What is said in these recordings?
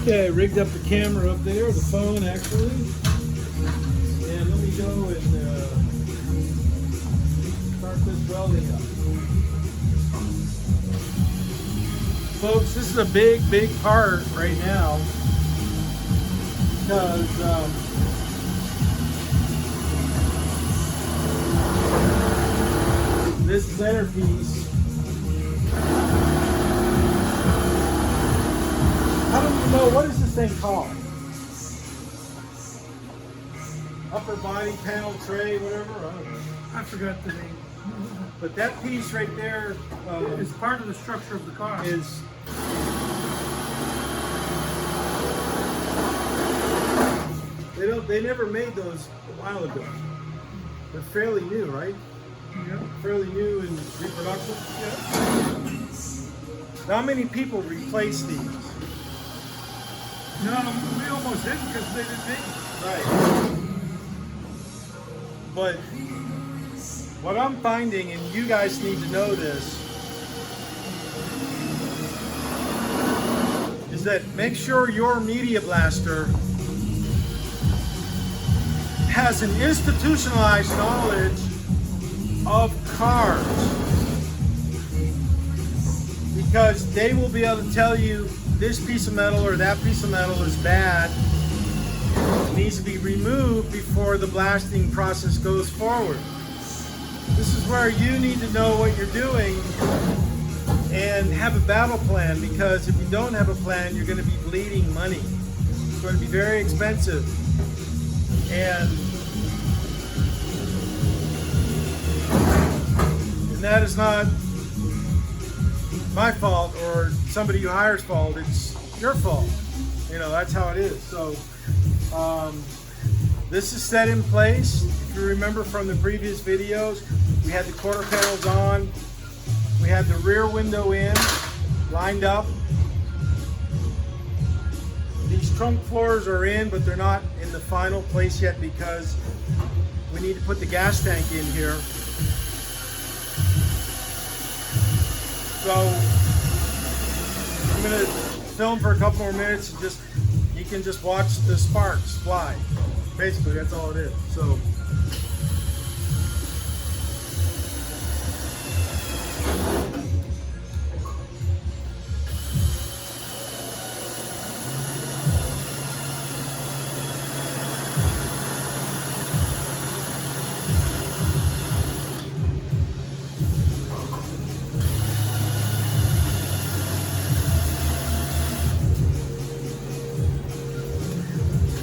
Okay, I rigged up the camera up there, the phone actually. And let me go and start this welding up. Folks, this is a big part right now because this centerpiece, I don't even know, what is this thing called? Upper body panel tray, whatever, I don't know. I forgot the name. But that piece right there It's part of the structure of the car. is they never made those a while ago. They're fairly new, right? Yeah. Fairly new in reproduction. Yeah. How many people replace these? No, we almost didn't because they didn't make it. Right. But what I'm finding, and you guys need to know this, is that make sure your media blaster has an institutionalized knowledge of cars, because they will be able to tell you this piece of metal or that piece of metal is bad, it needs to be removed before the blasting process goes forward. This is where you need to know what you're doing and have a battle plan, because if you don't have a plan, you're going to be bleeding money. It's going to be very expensive. And that is not my fault or somebody you hire's fault. It's your fault. You know, that's how it is. So this is set in place. If you remember from the previous videos, we had the quarter panels on. We had the rear window in, lined up. These trunk floors are in, but they're not in the final place yet because we need to put the gas tank in here. So I'm going to film for a couple more minutes and you can just watch the sparks fly. Basically, that's all it is. So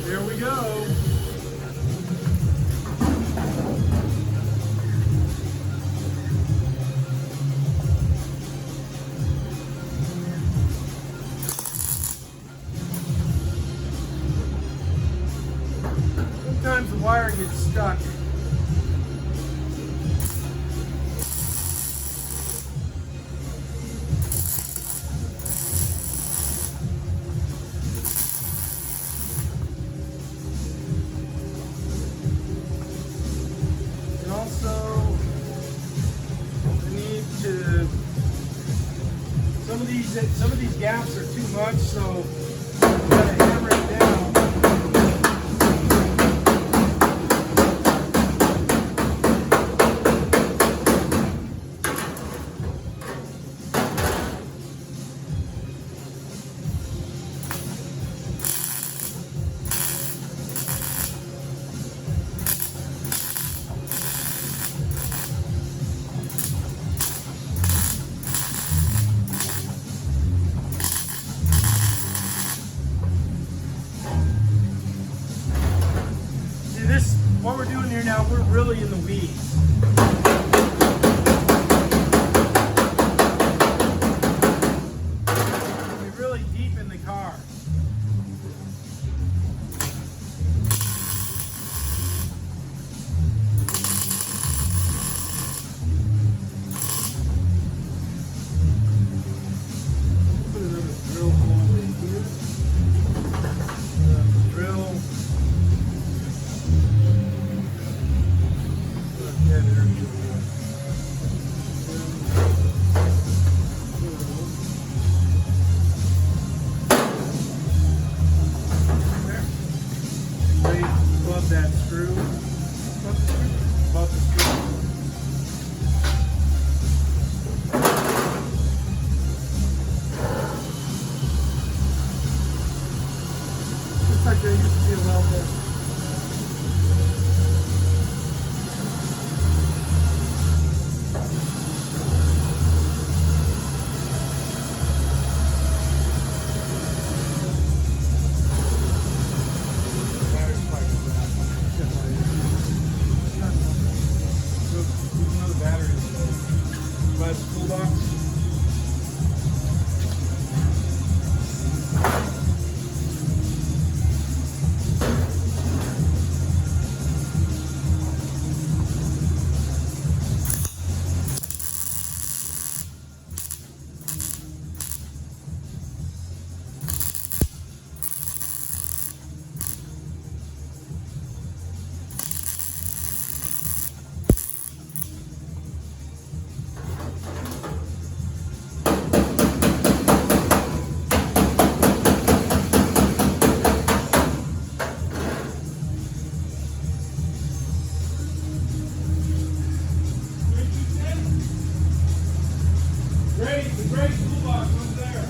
here we go. Sometimes the wire gets stuck. And also, I need to, some of these gaps are too much, so I'm gonna hammer it down. What we're doing here now, we're really in the weeds. We're really deep in the car. Put another drill hole in here. Drill. Yeah, there. garage, there used to be a well there. Battery's quite bad. There's another battery in there. Buy the toolbox. Great toolbox over there.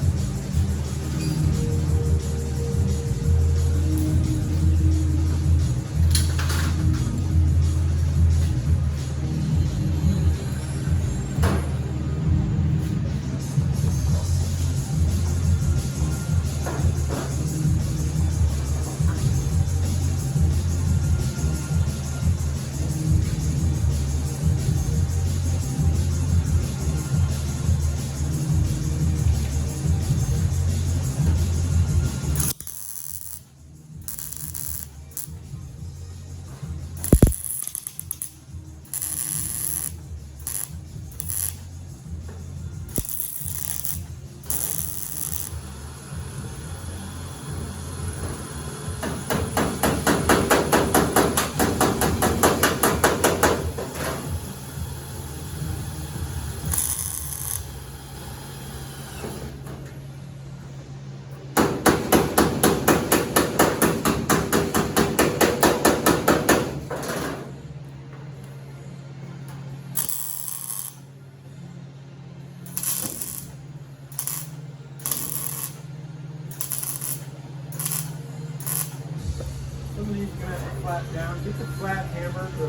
Some of these are going to have to flat down. Get the flat hammer, the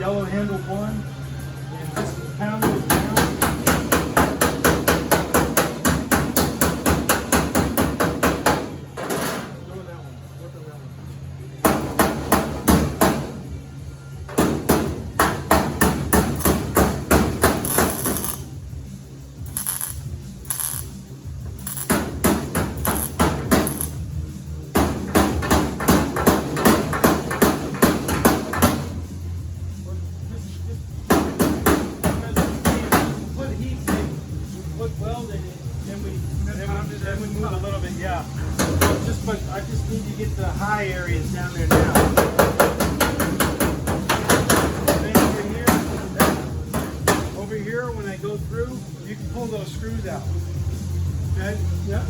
yellow handled one, and just pound those down. Go with that one. Work on that one. Then we move a little bit, yeah. But I just need to get the high areas down there now. Then over here, when I go through, you can pull those screws out. Okay? Yep.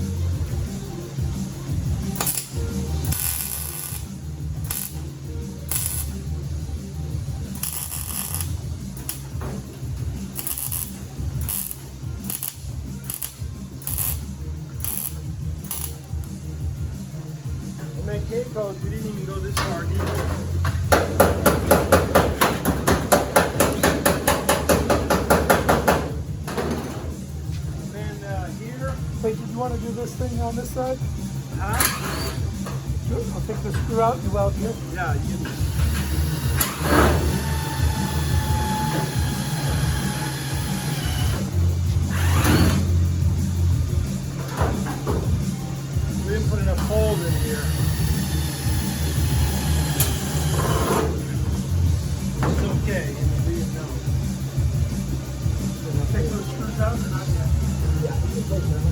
That K code, we didn't even go this far either. And then here. Wait, did you want to do this thing on this side? Huh? Sure. I'll take the screw out and you weld here. Yeah, you can. We didn't put enough holes in here. It's okay, you know. I'll take those screws out or not yet? Yeah, you can take them.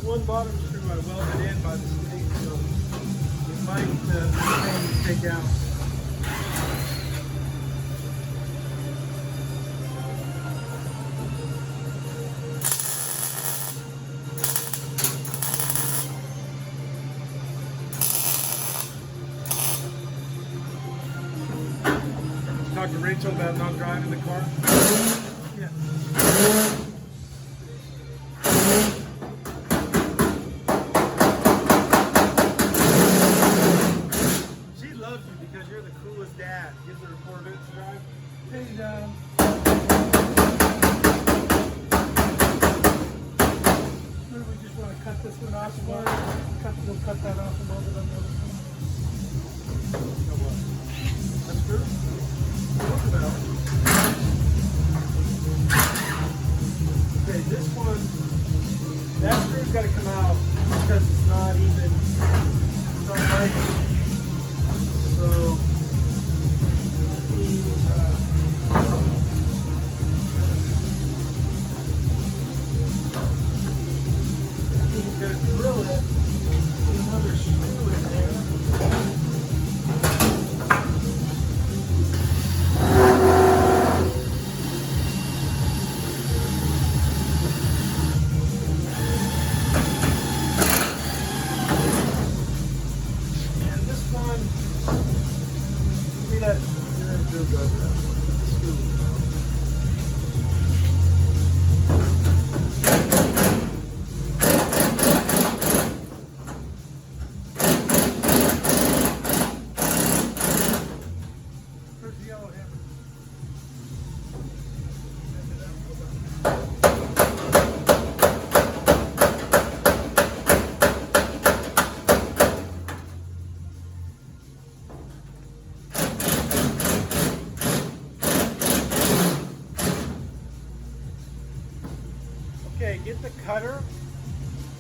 One bottom screw I welded in by mistake, so it might be a pain to take out. talk to Rachel about not driving the car? Yeah. She loves you because you're the coolest dad. Gives her a Corvette to drive. Hey, maybe we just want to cut this one off. We'll cut that off and load it on the other one. That's good. Okay, this one, that screw's got to come out because it's not even, it's not right. So, he's going to drill it, put another screw in there. And this one, see that drill goes out. Screw. Where's the yellow hammer? Okay, get the cutter.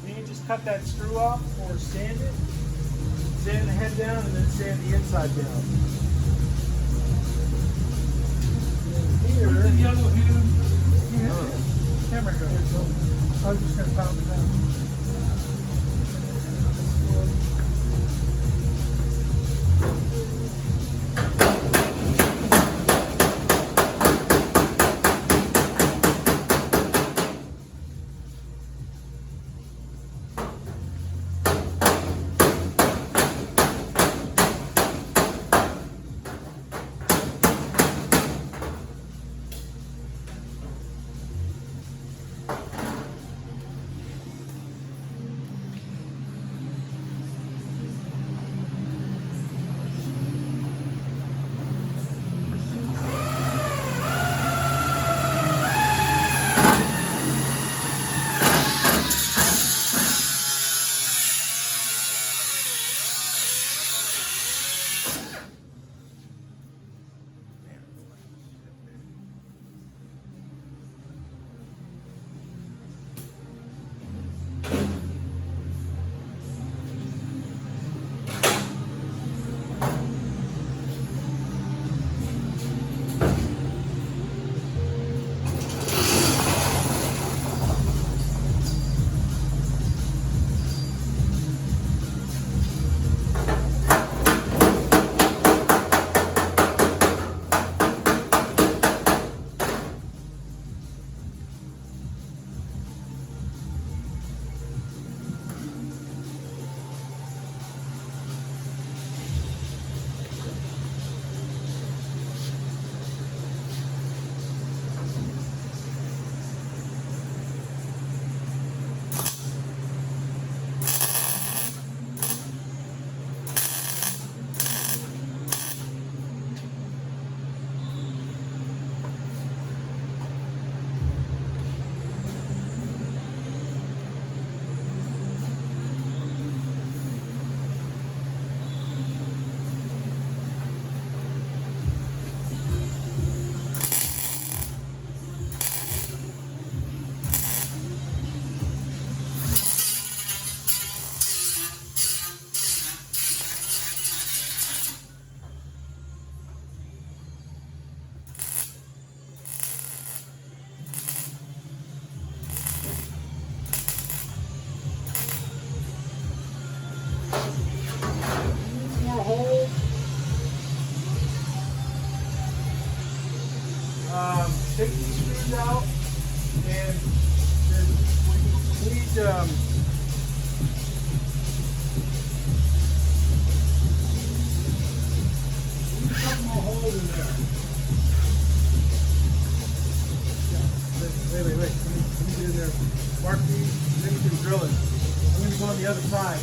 You can just cut that screw off or sand it. Sand the head down and then sand the inside down. And Where's the here, yellow hammer go? I was just going to pound it down. take these screws out, and then we need a couple more holes in there. there. Mark these, and then you can drill it. I'm going to go on the other side.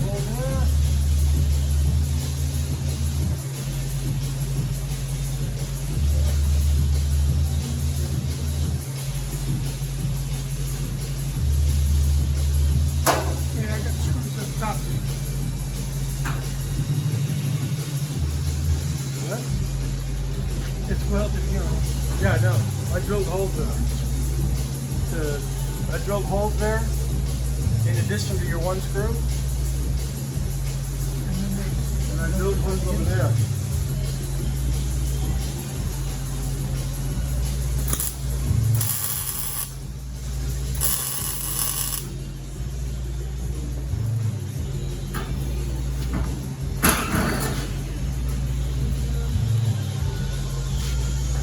Hold that. Yeah, I got screws at the top. What? It's welded here. Yeah, I know. I drilled holes there. I drilled holes there in addition to your one screw, and I drilled holes over there.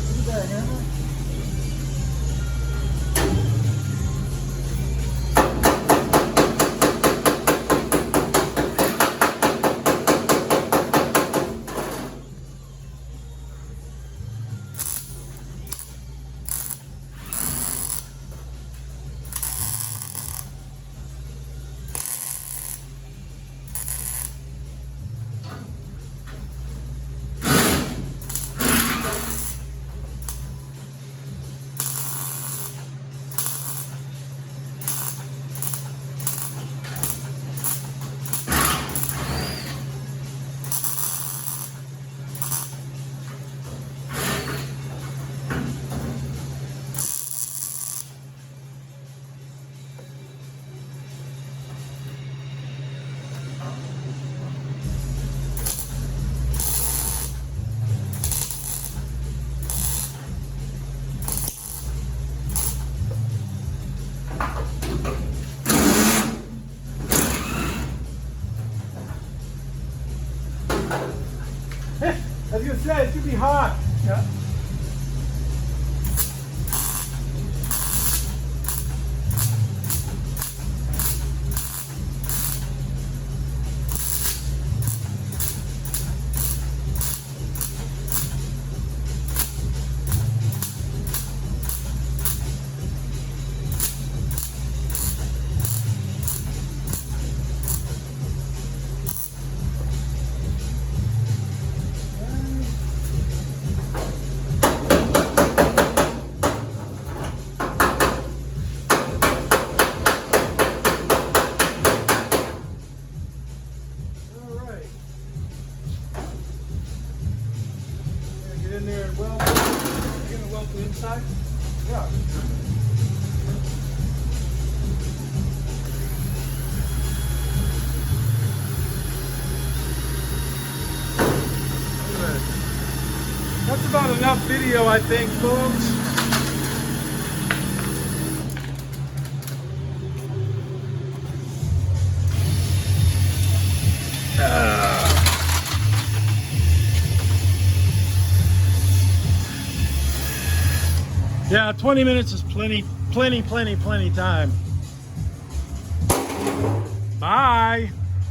See that hammer? I was gonna say, it should be hot. Yeah. All right. Get in there and weld. You're gonna weld the inside? Yeah. That's about enough video, I think, folks. Yeah, 20 minutes is plenty time. Bye.